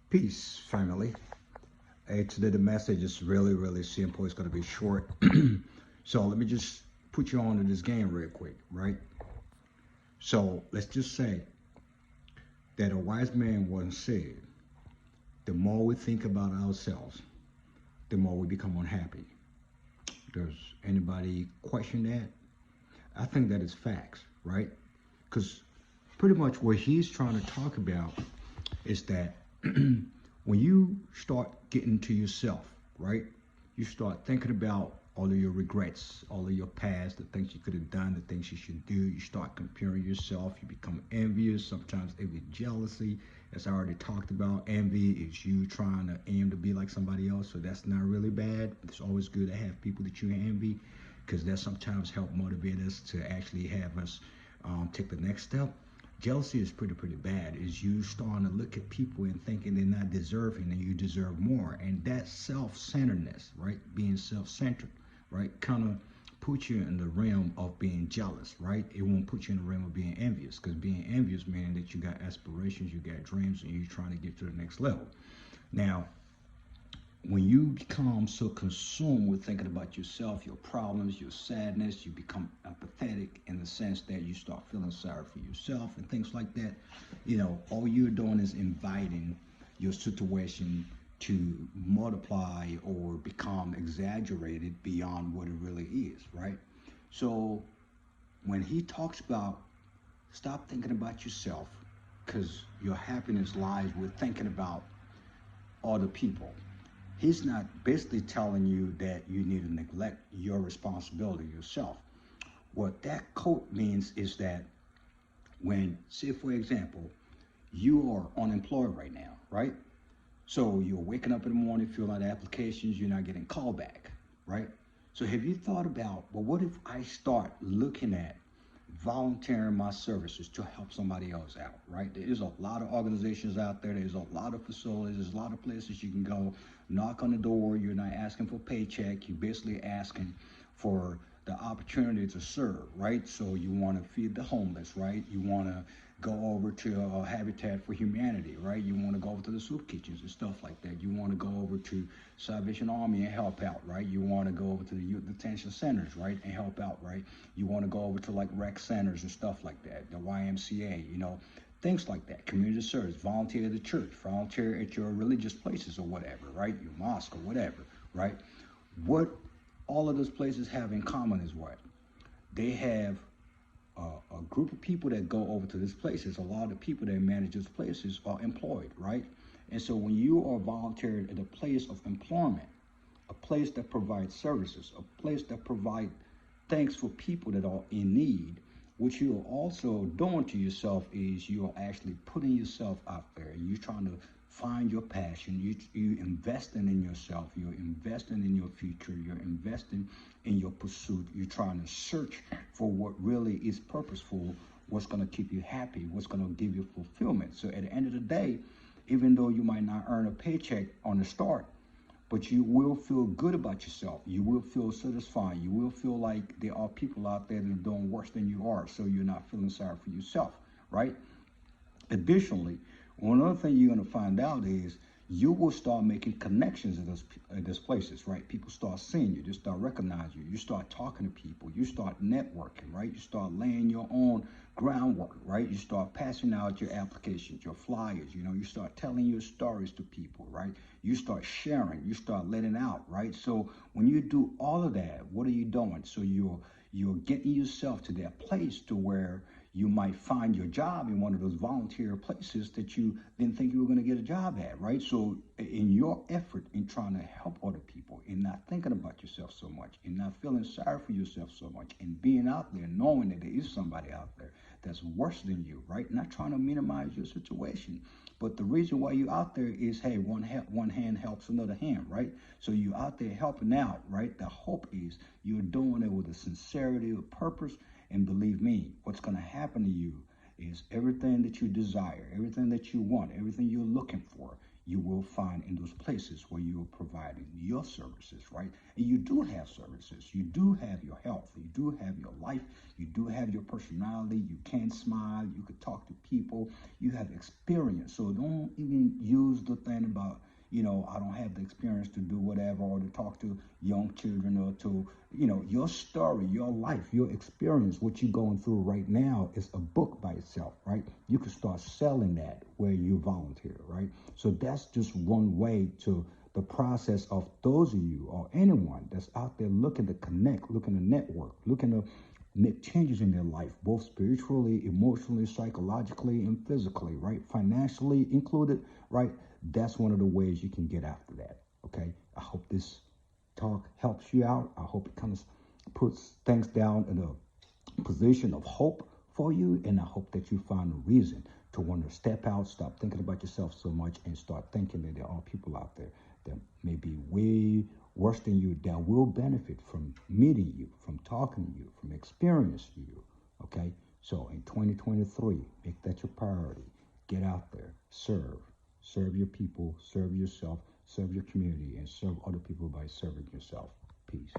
Peace, family. Hey, today the message is really simple. It's going to be short. So let me just put you on to this game real quick, right? So let's just say that a wise man once said, the more we think about ourselves, the more we become unhappy. Does anybody question that? I think that is facts, right? Because pretty much what he's trying to talk about is that when you start getting to yourself, right? You start thinking about all of your regrets, all of your past, the things you could have done, the things you should do. You start comparing yourself. You become envious, sometimes even jealousy. As I already talked about, envy is you trying to aim to be like somebody else. So that's not really bad. It's always good to have people that you envy because that sometimes help motivate us to actually have us take the next step. Jealousy is pretty bad. Is you starting to look at people and thinking they're not deserving and you deserve more, and that self-centeredness, right? Being self-centered, right? Kind of put you in the realm of being jealous, right? It won't put you in the realm of being envious, because being envious means that you got aspirations, you got dreams, and you're trying to get to the next level. Now, when you become so consumed with thinking about yourself, your problems, your sadness, you become apathetic in the sense that you start feeling sorry for yourself and things like that. All you're doing is inviting your situation to multiply or become exaggerated beyond what it really is, right? So when he talks about stop thinking about yourself, because your happiness lies with thinking about other people, he's not basically telling you that you need to neglect your responsibility yourself. What that quote means is that when, say, for example, you are unemployed right now, right? So you're waking up in the morning, filling out applications, you're not getting called back, right? So have you thought about, well, what if I start looking at volunteering my services to help somebody else out, right? There's a lot of organizations out there. There's a lot of facilities. There's a lot of places you can go, knock on the door. You're not asking for a paycheck. You're basically asking for the opportunity to serve, right? So you want to feed the homeless, right? You want to go over to Habitat for Humanity, right? You want to go over to the soup kitchens and stuff like that. You want to go over to Salvation Army and help out, right? You want to go over to the youth detention centers, right, and help out, right? You want to go over to like rec centers and stuff like that, the YMCA, things like that. Community service, volunteer at the church, volunteer at your religious places or whatever, right? Your mosque or whatever, right? What all of those places have in common is what? They have a group of people that go over to these places. A lot of the people that manage these places are employed, right? And so when you are volunteered at a place of employment, a place that provides services, a place that provides things for people that are in need, what you're also doing to yourself is you're actually putting yourself out there. You're trying to find your passion. You're investing in yourself. You're investing in your future. You're investing in your pursuit. You're trying to search for what really is purposeful, what's going to keep you happy, what's going to give you fulfillment. So at the end of the day, even though you might not earn a paycheck on the start, but you will feel good about yourself. You will feel satisfied. You will feel like there are people out there that are doing worse than you are, so you're not feeling sorry for yourself, right? Additionally, one other thing you're going to find out is you will start making connections in those places, right? People start seeing you, they start recognizing you, you start talking to people, you start networking, right? You start laying your own groundwork, right? You start passing out your applications, your flyers, you start telling your stories to people, right? You start sharing, you start letting out, right? So when you do all of that, what are you doing? So you're getting yourself to that place to where you might find your job in one of those volunteer places that you didn't think you were going to get a job at, right? So in your effort in trying to help other people, in not thinking about yourself so much, in not feeling sorry for yourself so much, and being out there knowing that there is somebody out there that's worse than you, right? Not trying to minimize your situation. But the reason why you're out there is, hey, one hand helps another hand, right? So you're out there helping out, right? The hope is you're doing it with a sincerity, a purpose, and believe me, what's going to happen to you is everything that you desire, everything that you want, everything you're looking for, you will find in those places where you are providing your services, right? And you do have services. You do have your health. You do have your life. You do have your personality. You can smile. You can talk to people. You have experience. So don't even use the thing about, I don't have the experience to do whatever, or to talk to young children, or to, your story, your life, your experience, what you're going through right now is a book by itself, right? You can start selling that where you volunteer, right? So that's just one way to the process of those of you or anyone that's out there looking to connect, looking to network, looking to make changes in their life, both spiritually, emotionally, psychologically, and physically, right? Financially included, right? That's one of the ways you can get after that. Okay. I hope this talk helps you out. I hope it kind of puts things down in a position of hope for you. And I hope that you find a reason to want to step out, stop thinking about yourself so much, and start thinking that there are people out there that may be way worse than you that will benefit from meeting you, from talking to you, from experiencing you. Okay. So in 2023, make that your priority. Get out there, serve. Serve your people, serve yourself, serve your community, and serve other people by serving yourself. Peace.